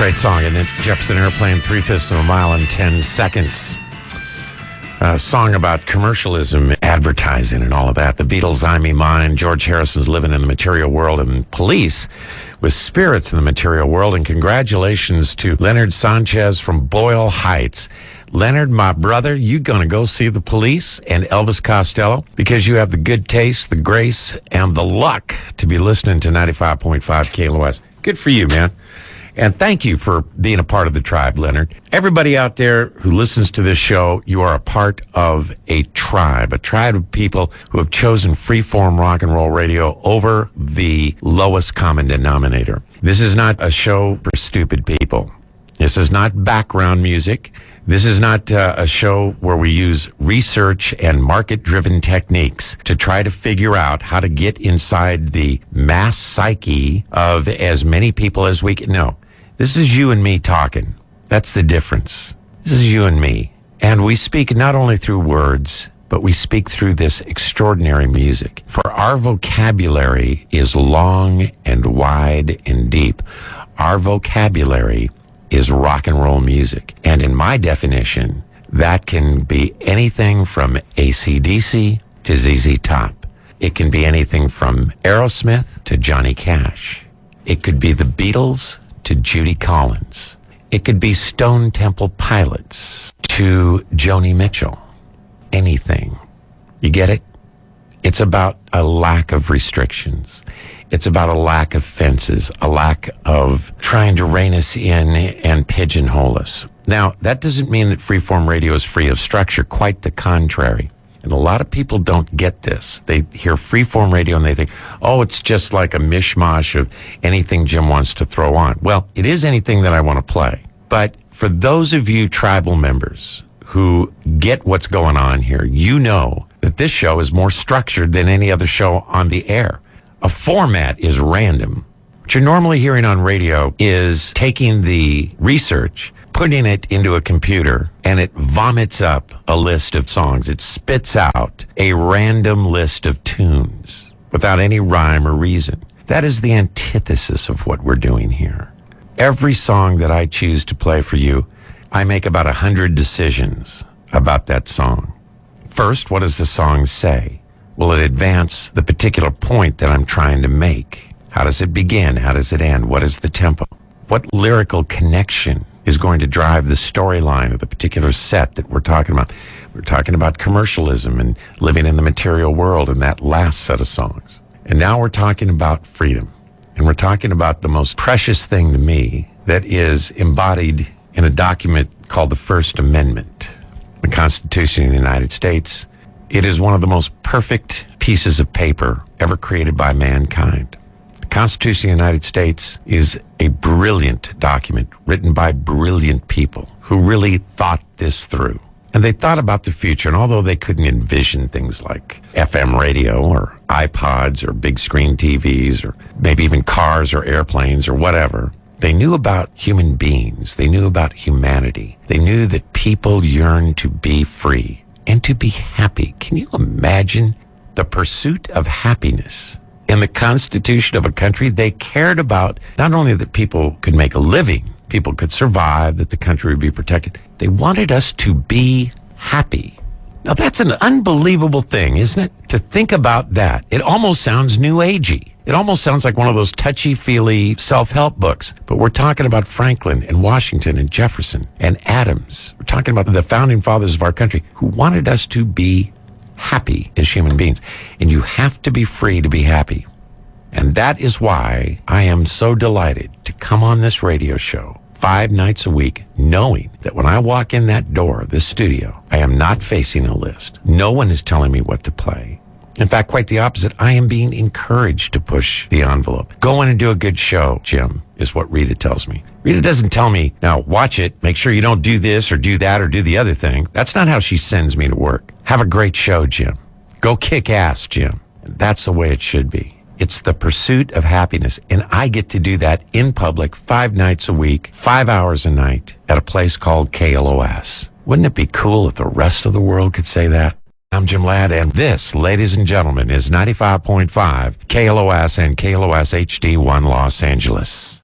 Great song, isn't it? Jefferson Airplane, 3/5 of a mile in 10 seconds. A song about commercialism, advertising, and all of that. The Beatles' "I Me Mine," George Harrison's "Living in the Material World," and Police with "Spirits in the Material World." And congratulations to Leonard Sanchez from Boyle Heights. Leonard, my brother, you gonna go see the Police and Elvis Costello because you have the good taste, the grace, and the luck to be listening to 95.5 KLOS. Good for you, man. And thank you for being a part of the tribe, Leonard. Everybody out there who listens to this show, you are a part of a tribe of people who have chosen Freeform rock and roll radio over the lowest common denominator. This is not a show for stupid people. This is not background music. This is not a show where we use research and market-driven techniques to try to figure out how to get inside the mass psyche of as many people as we can. No, this is you and me talking. That's the difference. This is you and me. And we speak not only through words, but we speak through this extraordinary music. For our vocabulary is long and wide and deep. Our vocabulary is rock and roll music. And in my definition, that can be anything from AC/DC to ZZ Top. It can be anything from Aerosmith to Johnny Cash. It could be the Beatles to Judy Collins. It could be Stone Temple Pilots to Joni Mitchell. Anything. You get it? It's about a lack of restrictions. It's about a lack of fences, a lack of trying to rein us in and pigeonhole us. Now, that doesn't mean that Freeform radio is free of structure. Quite the contrary. And a lot of people don't get this. They hear Freeform radio and they think, oh, it's just like a mishmash of anything Jim wants to throw on. Well, it is anything that I want to play. But for those of you tribal members who get what's going on here, you know that this show is more structured than any other show on the air. A format is random. What you're normally hearing on radio is taking the research, putting it into a computer, and it vomits up a list of songs. It spits out a random list of tunes without any rhyme or reason. That is the antithesis of what we're doing here. Every song that I choose to play for you, I make about 100 decisions about that song. First, what does the song say? Will it advance the particular point that I'm trying to make? How does it begin? How does it end? What is the tempo? What lyrical connection is going to drive the storyline of the particular set that we're talking about? We're talking about commercialism and living in the material world in that last set of songs. And now we're talking about freedom. And we're talking about the most precious thing to me that is embodied in a document called the First Amendment, the Constitution of the United States. It is one of the most perfect pieces of paper ever created by mankind. The Constitution of the United States is a brilliant document written by brilliant people who really thought this through. And they thought about the future, and although they couldn't envision things like FM radio or iPods or big screen TVs or maybe even cars or airplanes or whatever, they knew about human beings. They knew about humanity. They knew that people yearn to be free and to be happy. Can you imagine the pursuit of happiness in the Constitution of a country? They cared about not only that people could make a living, people could survive, that the country would be protected. They wanted us to be happy. Now, that's an unbelievable thing, isn't it? To think about that. It almost sounds new agey. It almost sounds like one of those touchy-feely self-help books. But we're talking about Franklin and Washington and Jefferson and Adams. We're talking about the founding fathers of our country who wanted us to be happy as human beings. And you have to be free to be happy. And that is why I am so delighted to come on this radio show 5 nights a week, knowing that when I walk in that door, this studio, I am not facing a list. No one is telling me what to play. In fact, quite the opposite. I am being encouraged to push the envelope. Go in and do a good show, Jim, is what Rita tells me. Rita doesn't tell me, now watch it, make sure you don't do this or do that or do the other thing. That's not how she sends me to work. Have a great show, Jim. Go kick ass, Jim. That's the way it should be. It's the pursuit of happiness, and I get to do that in public 5 nights a week, 5 hours a night at a place called KLOS. Wouldn't it be cool if the rest of the world could say that? I'm Jim Ladd, and this, ladies and gentlemen, is 95.5 KLOS and KLOS HD1 Los Angeles.